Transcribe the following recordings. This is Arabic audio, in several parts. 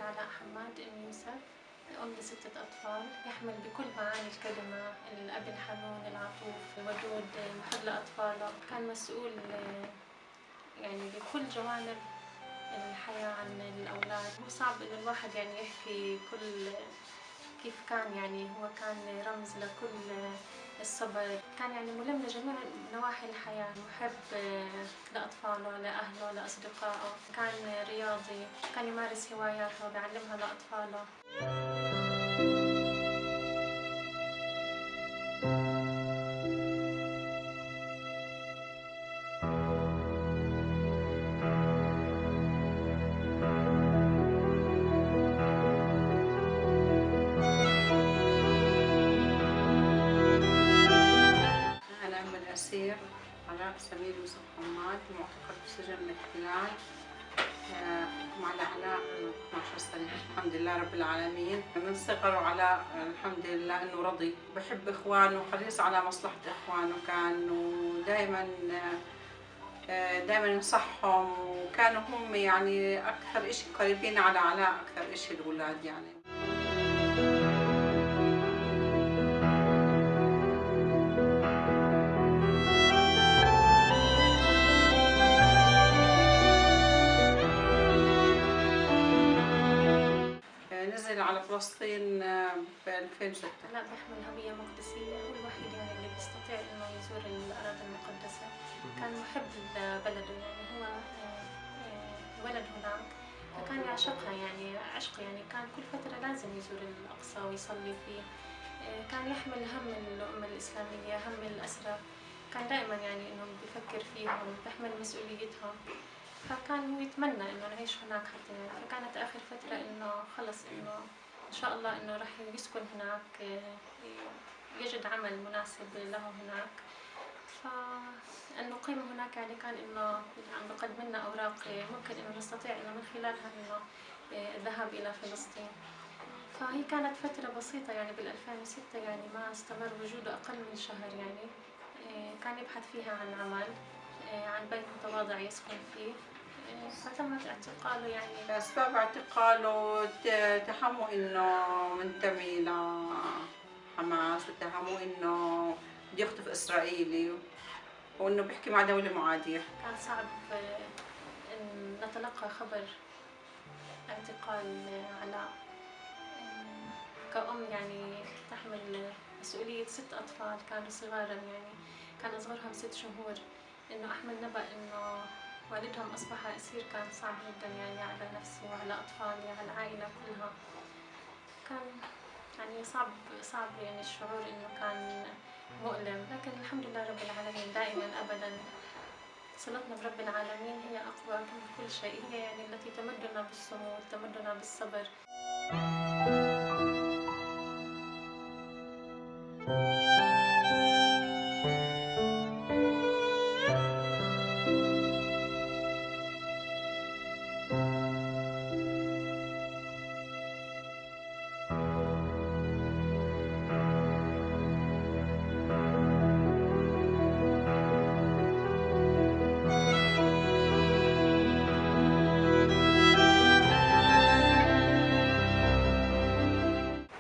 علاء حماد ام يوسف، أم ل6 أطفال، يحمل بكل معاني الكلمة الأب الحنون العطوف الودود المحب لأطفاله. كان مسؤول يعني بكل جوانب الحياة عن الأولاد. مو صعب إنه الواحد يعني يحكي كيف كان، يعني هو كان رمز لكل الصبر. كان يعني ملم لجميع نواحي الحياة، محب لأطفاله لأهله لأصدقائه. كان رياضي، كان يمارس هواياته ويعلمها لأطفاله. أنا أم الأسير علاء سمير يوسف حماد، معتقل بسجن الاحتلال. حكم على علاء 12 سنة. الحمد لله رب العالمين. من صغره علاء الحمد لله إنه رضي، بحب إخوانه وحريص على مصلحة إخوانه. كان دائما ينصحهم، وكانوا هم يعني أكثر إشي قريبين على علاء أكثر إشي الأولاد يعني. نزل على فلسطين ب 2006. علاء بيحمل هوية مقدسية، هو الوحيد يعني اللي بيستطيع إنه يزور الأراضي المقدسة. كان محب لبلده، يعني هو ولد هناك فكان يعشقها، يعني عشق، يعني كان كل فترة لازم يزور الأقصى ويصلي فيه. كان يحمل هم الأمة الإسلامية، هم الأسرى. كان دائما يعني إنه بيفكر فيهم، بيحمل مسؤوليتهم. فكان هو يتمنى إنه نعيش هناك حتى، يعني فكانت آخر فترة إنه خلص إنه إن شاء الله إنه راح يسكن هناك، يجد عمل مناسب له هناك. فإنه قيم هناك يعني كان إنه عم بقدم لنا أوراق ممكن إنه نستطيع إنه من خلالها إنه الذهاب إلى فلسطين. فهي كانت فترة بسيطة يعني بال2006، يعني ما استمر وجوده أقل من شهر يعني. كان يبحث فيها عن عمل، عن بيت متواضع يسكن فيه. فتمت اعتقاله يعني. أسباب اعتقاله اتهموا إنه منتمي لحماس، واتهموا إنه بده يخطف إسرائيلي، وإنه بيحكي مع دولة معادية. كان صعب إن نتلقى خبر اعتقال علاء كأم يعني تحمل مسؤولية 6 أطفال كانوا صغارا، يعني كان أصغرهم 6 شهور. إنه أحمل نبأ إنه والدهم أصبح أسير كان صعب جدا يعني على نفسي وعلى أطفالي على العائلة كلها. كان يعني صعب يعني الشعور إنه كان مؤلم، لكن الحمد لله رب العالمين دائما أبدا صلتنا برب العالمين هي أقوى من كل شيء. هي يعني التي تمدنا بالصمود، تمدنا بالصبر.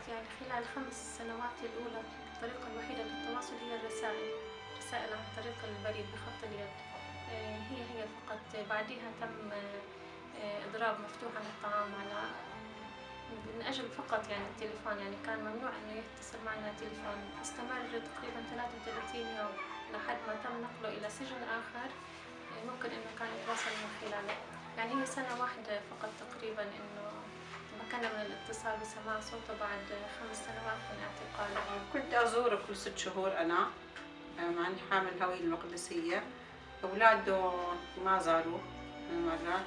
يعني خلال ال5 سنوات الأولى الطريقة الوحيدة للتواصل هي الرسائل عن طريق البريد بخط اليد. هي فقط. بعدها تم إضراب مفتوح عن الطعام على من أجل فقط يعني التليفون، يعني كان ممنوع إنه يتصل معنا تليفون. استمر تقريبا 33 يوم لحد ما تم نقله إلى سجن آخر ممكن إنه كان يتواصل من خلاله. يعني هي سنة واحدة فقط تقريبا إنه تمكنا من الاتصال بسماع صوته بعد 5 سنوات من اعتقاله. كنت أزوره كل 6 شهور أنا، مع إني حامل الهوية المقدسية. أولاده ما زاروه من مرة،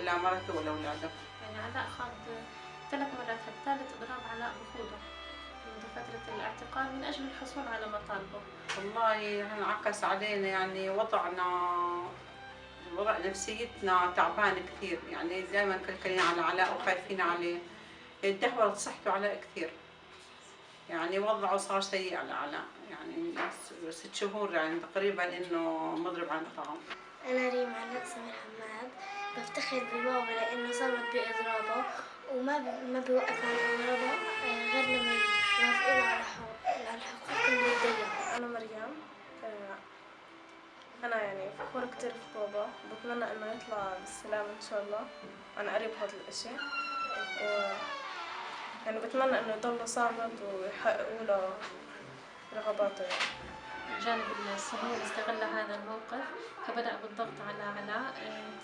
لا مرته ولا أولاده. يعني علاء خاض 3 مرات، الثالث إضراب علاء بخوضه منذ فترة الاعتقال من أجل الحصول على مطالبه. والله انعكس علينا، يعني وضع نفسيتنا تعبان كثير، يعني دائما كلكلين على علاء وخايفين عليه. تدهورت صحته علاء كثير، يعني وضعه صار سيء على علاء، يعني 6 شهور يعني تقريبا انه مضرب عن الطعام. أنا ريم علاء سمير حماد، بفتخر ببابا لأنه صمد بإضرابه وما بيوقف عن إضرابه غير لما يوافقوا على الحقوق اللي ضيعها. أنا مريم. أنا يعني فخورة كتير في بابا، وبتمنى إنه يطلع بالسلام إن شاء الله. أنا قريب هذا الإشي، و يعني بتمنى إنه يضل صامت ويحققوا له رغباته يعني. الجانب الصهيوني استغل هذا الموقف فبدأ بالضغط على علاء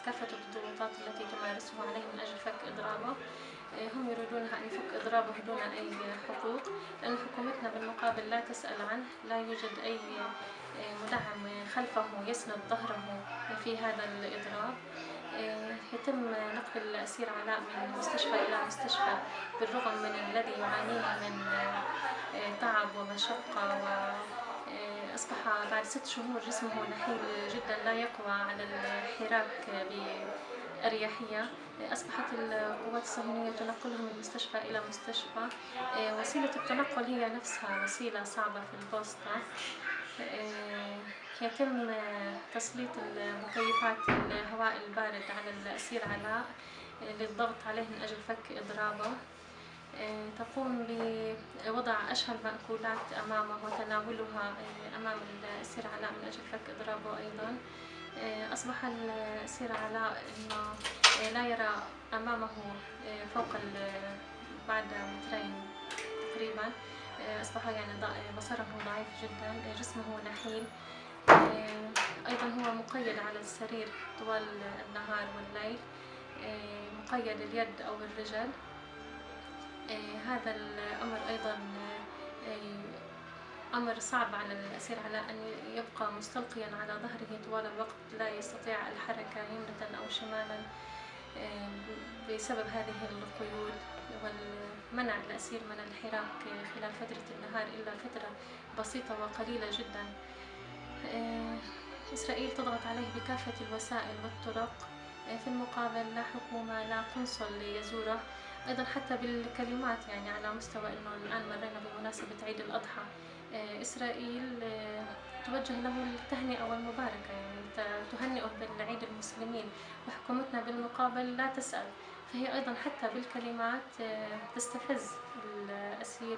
كافة الضغوطات التي تمارسه عليه من أجل فك إضرابه. هم يريدونها أن يفك إضرابه دون أي حقوق، لأن حكومتنا بالمقابل لا تسأل عنه، لا يوجد أي مدعم خلفه يسند ظهره في هذا الإضراب. يتم نقل الأسير علاء من مستشفى إلى مستشفى بالرغم من الذي يعانيه من تعب ومشقة، أصبح بعد 6 شهور جسمه نحيل جدا لا يقوى على الحراك بأريحية. أصبحت القوات الصهيونية تنقله من مستشفى إلى مستشفى. وسيلة التنقل هي نفسها وسيلة صعبة في البوسطة. يتم تسليط مكيفات الهواء البارد على الأسير علاء للضغط عليه من أجل فك إضرابه. تقوم بوضع أشهى المأكولات أمامه وتناولها أمام الأسير علاء من أجل فك إضرابه أيضا. أصبح الأسير علاء إنه لا يرى أمامه فوق بعد 2 متر تقريبا. أصبح يعني بصره ضعيف جدا، جسمه نحيل. أيضا هو مقيد على السرير طوال النهار والليل، مقيد اليد أو الرجل. هذا الأمر أيضا أمر صعب على الأسير على أن يبقى مستلقيا على ظهره طوال الوقت، لا يستطيع الحركة يمنة أو شمالا بسبب هذه القيود، ومنع الأسير من الحراك خلال فترة النهار إلا فترة بسيطة وقليلة جدا. إسرائيل تضغط عليه بكافة الوسائل والطرق، في المقابل لا حكومة لا قنصل يزوره. أيضا حتى بالكلمات، يعني على مستوى أنه الآن مرينا بمناسبة عيد الأضحى، إسرائيل توجه له التهنئة والمباركة، يعني تهنئه بالعيد المسلمين، وحكومتنا بالمقابل لا تسأل. فهي أيضا حتى بالكلمات تستفز الأسير.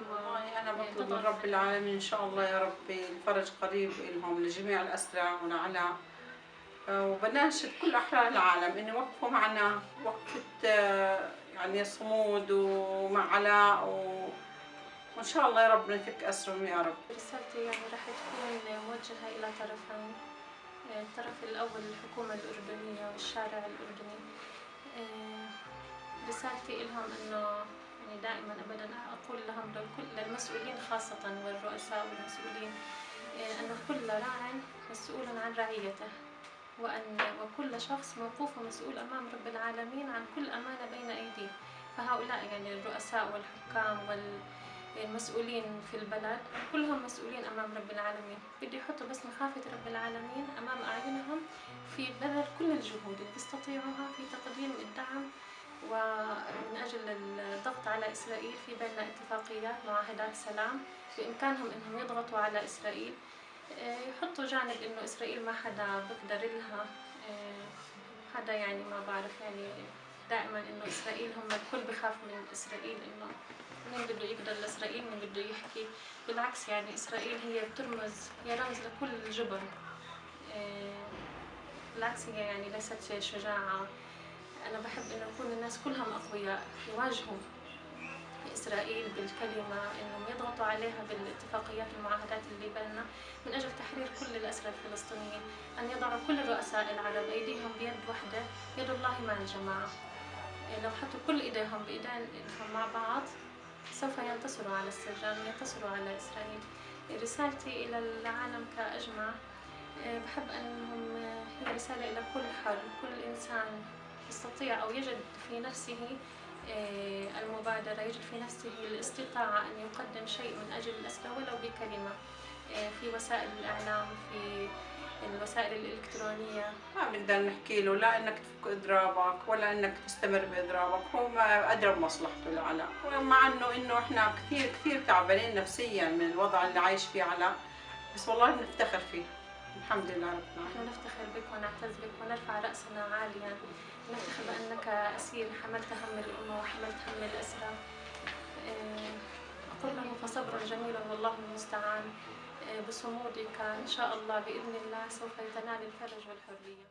أنا بطلب من رب العالمين إن شاء الله يا ربي الفرج قريب لهم لجميع الأسرى ولعلاء، وبناشد كل أحرار العالم إنه يوقفوا معنا وقفة يعني صمود ومع علاء، وإن شاء الله يا رب نفك أسرهم يا رب. رسالتي يعني راح تكون موجهة إلى طرفين. الطرف الأول الحكومة الأردنية والشارع الأردني. رسالتي لهم إنه يعني دائما أبدا أقول لهم للمسؤولين خاصة والرؤساء والمسؤولين أن كل راع مسؤول عن رعيته، وكل شخص موقوف ومسؤول أمام رب العالمين عن كل أمانة بين أيديه. فهؤلاء يعني الرؤساء والحكام والمسؤولين في البلد كلهم مسؤولين أمام رب العالمين. بدي يحطوا بس مخافة رب العالمين أمام أعينهم في بذل كل الجهود اللي تستطيعها في تقديم الدعم ومن أجل الضغط على إسرائيل. في بيننا اتفاقيات معاهدات سلام، بإمكانهم إنهم يضغطوا على إسرائيل، يحطوا جانب إنه إسرائيل ما حدا بقدر لها، حدا يعني ما بعرف، يعني دائما إنه إسرائيل هم الكل بخاف من إسرائيل، إنه مين بده يقدر لإسرائيل، مين بده يحكي. بالعكس يعني إسرائيل هي بترمز، هي رمز لكل الجبن. بالعكس هي يعني ليست شجاعة. أنا بحب إنه يكون الناس كلهم أقوياء يواجهوا إسرائيل بالكلمة، إنهم يضغطوا عليها بالاتفاقيات والمعاهدات اللي بيننا من أجل تحرير كل الأسرى الفلسطينيين، أن يضعوا كل الرؤساء العرب أيديهم بيد واحدة، يد الله مع الجماعة. لو حطوا كل إيديهم بإيديهم مع بعض سوف ينتصروا على السجان وينتصروا على إسرائيل. رسالتي إلى العالم كأجمع، بحب أنهم هي رسالة إلى كل حر، كل إنسان يستطيع أو يجد في نفسه المبادرة، يجد في نفسه الاستطاعة أن يقدم شيء من أجل الأسرى ولو بكلمة، في وسائل الإعلام، في الوسائل الإلكترونية. ما بنقدر نحكي له لا إنك تفك إضرابك ولا إنك تستمر بإضرابك، هو ما أدرى بمصلحته لعلاء، ومع إنه إحنا كثير تعبانين نفسيا من الوضع اللي عايش فيه علاء، بس والله بنفتخر فيه، الحمد لله رب نحن العالمين. نفتخر بك ونعتز بك ونرفع رأسنا عاليا، نفتخر بأنك أسير حملت هم الأمة وحملت هم الأسرى. أقول له فصبر جميل والله المستعان. بصمودك إن شاء الله بإذن الله سوف يتنال الفرج والحرية.